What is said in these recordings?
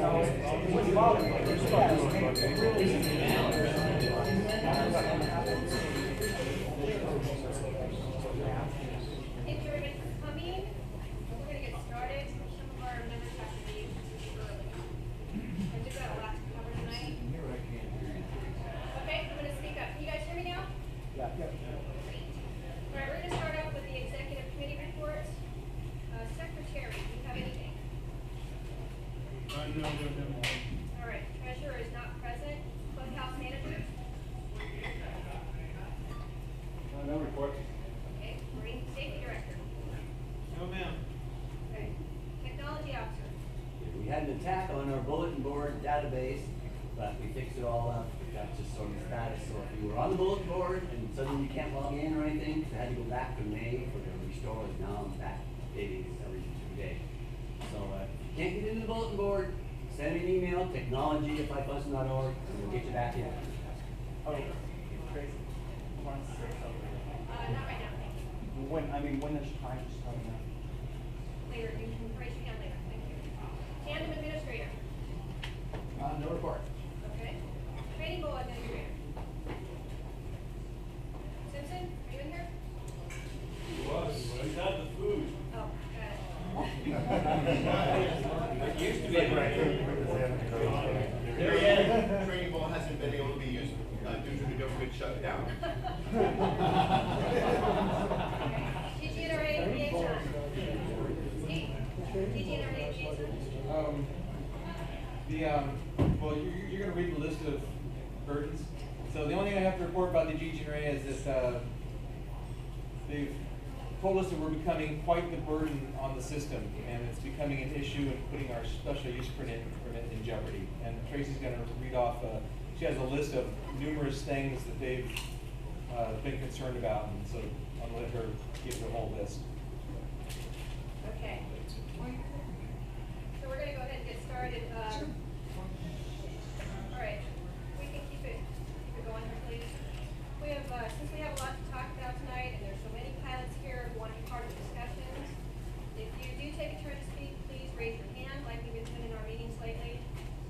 Thank you everybody for coming. We're going to get started. Some of our members have to leave early. I just got a lot to cover tonight. Okay, I'm going to speak up. Can you guys hear me now? Yeah. Great. All right, we're going to start off with the executive committee reports. Secretary, do you have anything? No. All right, treasurer is not present. Clubhouse manager? No report. Okay, marine safety director? No, ma'am. Okay, technology officer? We had an attack on our bulletin board database, but we fixed it all up. That's just sort of status. So if you were on the bulletin board and suddenly you can't log in or anything, I had to go back to May for the restore. Now I'm back updating every 2 days. So if you can't get into the bulletin board, send me an email, technology@fifus.org, and we'll get you back in. Oh, Tracy wants to say something. Not right now, thank you. When is time starting out? Later, you can raise your hand later, thank you. Tandem administrator? No report. Okay. Training goal administrator? Simpson, are you in here? He was. He's had the food. Oh, got It used to be right. Training ball hasn't been able to be used due to the government shutdown. TGNRA liaison? Steve, TGNRA liaison? Well, you're going to read the list of burdens. So the only thing I have to report about the GGNRA is that they've told us that we're becoming quite the burden on the system, and it's becoming an issue and putting our special use permit in jeopardy. And Tracy's going to read off, she has a list of numerous things that they've been concerned about, and so I'm going to let her give the whole list. Okay. So we're going to go ahead and get started. All right, we can keep it going here, please. We have, since we have a lot to talk about tonight, and there's so many pilots here who want to be part of the discussions, if you do take a turn to speak, please raise your hand like we've been doing in our meetings lately,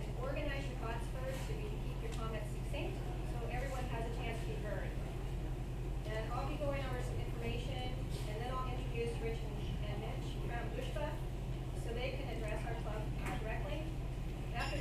and organize your thoughts first so you can keep your comments succinct, so everyone has a chance to be heard. And I'll be going over some information, and then I'll introduce Rich and Mitch from USHPA, so they can address our club directly. After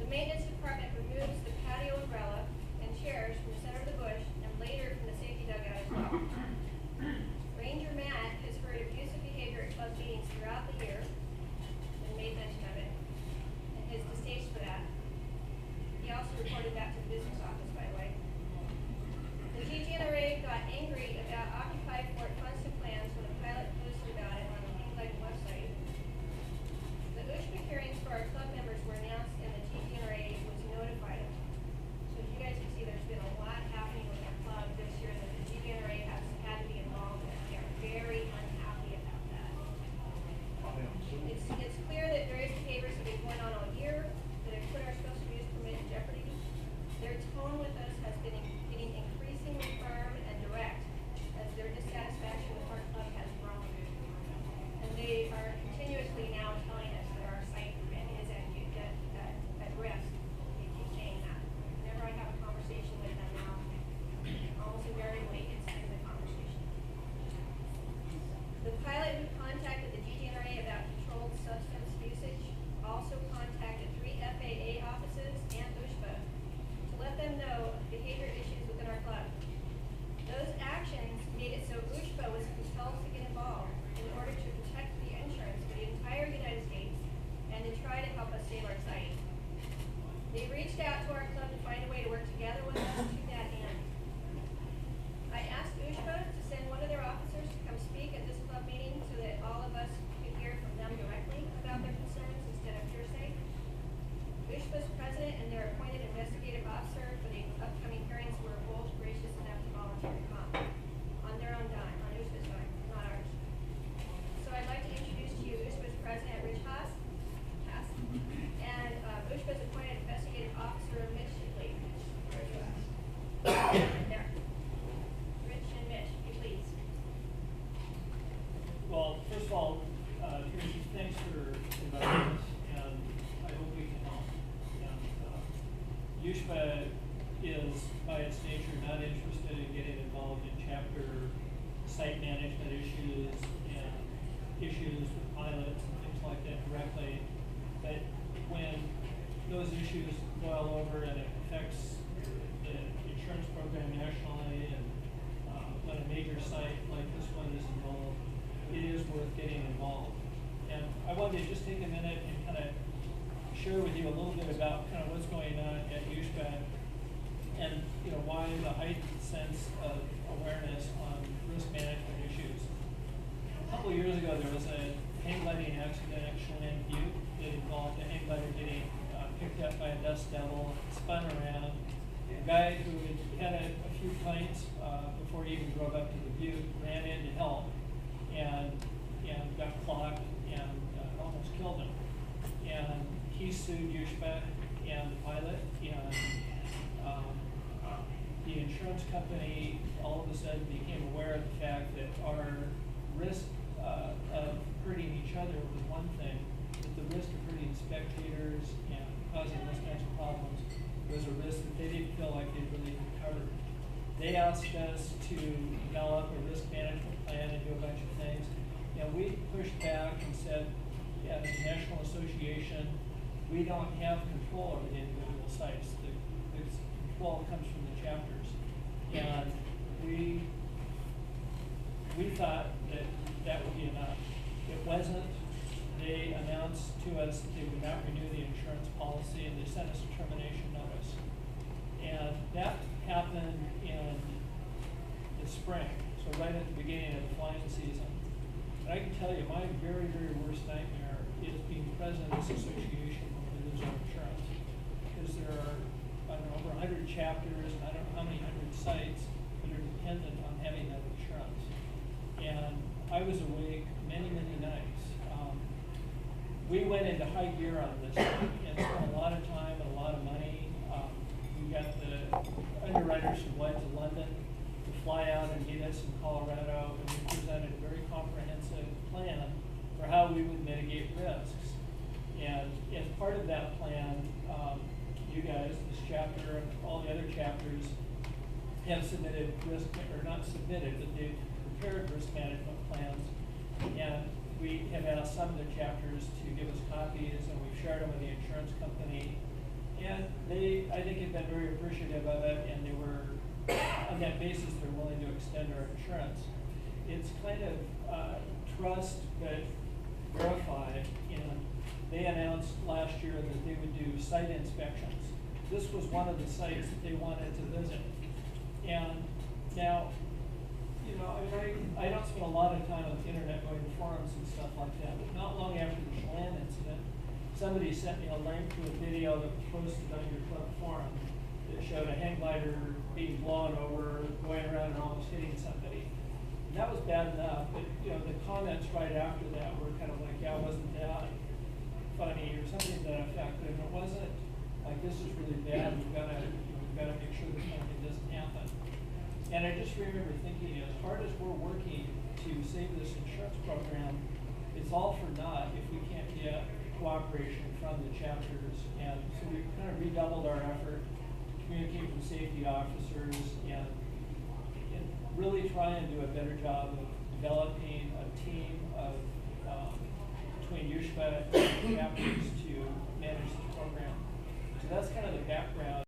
The maintenance department removes the patio umbrella and chairs from the center of the bush and later from the safety dugout as well. Ranger Matt has heard abusive behavior at club meetings throughout the year and made mention of it and his distaste for that. He also reported that to the business office, by the way. The GGNRA got angry about Occupy Fort funds and plans when a pilot posted about it on the King Light website. The USHPA hearings for our club members were announced and the GGNRA was notified of. So as you guys can see, there's been a lot happening with our club this year that the GGNRA has had to be involved in. They are very unhappy about that. It's clear that various behaviors have been going on all year that have put our special use permit in jeopardy. Their tone with us has been getting increasingly firm and direct as their dissatisfaction with our club has grown. And they are continuously now telling us that our site permit is at risk. They keep saying that. Whenever I have a conversation with them now, almost invariably it's in the conversation. The pilot who contacted the GGNRA about controlled substance usage also contacted 3 FAA offices and USHPA to let them know of behavior issues within our club. Those actions made it so USHPA was compelled to get involved in order to protect the insurance for the entire United States and to try to help us save our site. They reached out to our club to find a way to work together with us to that end. I asked USHPA to send one of their officers to come speak at this club meeting so that all of us could hear from them directly about their concerns instead of hearsay. USHPA's president and their appointed investigative officer for the upcoming hearings were both gracious enough to volunteer to come on their own dime, on USHPA's dime, not ours. So I'd like to introduce to you USHPA's president, Rich Haas, and USHPA's appointed investigative officer, Mitch Shipley. There. Rich and Mitch, if you please. Well, first of all, Tracy, thanks for inviting us, and I hope we can help. And USHPA is, by its nature, not interested in getting involved in chapter site management issues and issues with pilots and things like that directly. But when those issues boil over and it affects the insurance program nationally, and when a major site like this one is involved, it is worth getting involved. And I wanted to just take a minute and kind of share with you a little bit about kind of what's going on at USHPA and why the heightened sense of awareness on risk management issues. A couple of years ago, there was a hang gliding accident at Chelan Butte that involved a hang glider getting picked up by a dust devil, spun around. A guy who had a few planes before he even drove up to the butte ran in to help and got clogged and almost killed him. And he sued USHPA and the pilot, and the insurance company all of a sudden became aware of the fact that our risk of hurting each other was one thing, but the risk of hurting spectators and causing those kinds of problems was a risk that they didn't feel like they really covered. They asked us to develop a risk management plan and do a bunch of things. And we pushed back and said, yeah, as a national association, we don't have control over the individual sites. The control comes from the chapters. And we thought that that would be enough. It wasn't. They announced to us that they would not renew the insurance policy, and they sent us a termination notice. And that happened in the spring, so right at the beginning of the flying season. And I can tell you, my very, very worst nightmare is being president of this association when we lose our insurance. Because there are, I don't know, over 100 chapters, and I don't know how many hundred sites that are dependent on having that insurance. And I was awake many, many nights. We went into high gear on this thing and spent a lot of time and a lot of money. We got the underwriters from Lloyd's of London to fly out and meet us in Colorado, and we presented a very comprehensive plan for how we would mitigate risks. And as part of that plan, you guys, this chapter and all the other chapters, have submitted risk, or not submitted, but they've prepared risk management plans. And we have asked some of the chapters to give us copies, and we've shared them with the insurance company. And I think have been very appreciative of it, and they were, on that basis, they're willing to extend our insurance. It's kind of, trust but verify, and they announced last year that they would do site inspections. This was one of the sites that they wanted to visit. And now, you know, I don't spend a lot of time on the internet going to forums and stuff like that, but not long after the Chelan incident, somebody sent me a link to a video that was posted on your club forum that showed a hang glider being blown over, going around and almost hitting somebody. And that was bad enough, but, you know, the comments right after that were kind of like, yeah, wasn't that funny or something to that effect, and it wasn't like, this is really bad, we've gotta make sure that something doesn't happen. And I just remember thinking, as hard as we're working to save this insurance program, it's all for naught if we can't get cooperation from the chapters. And so we kind of redoubled our effort to communicate with safety officers and really try and do a better job of developing a team of, between USHPA and chapters to manage the program. So that's kind of the background.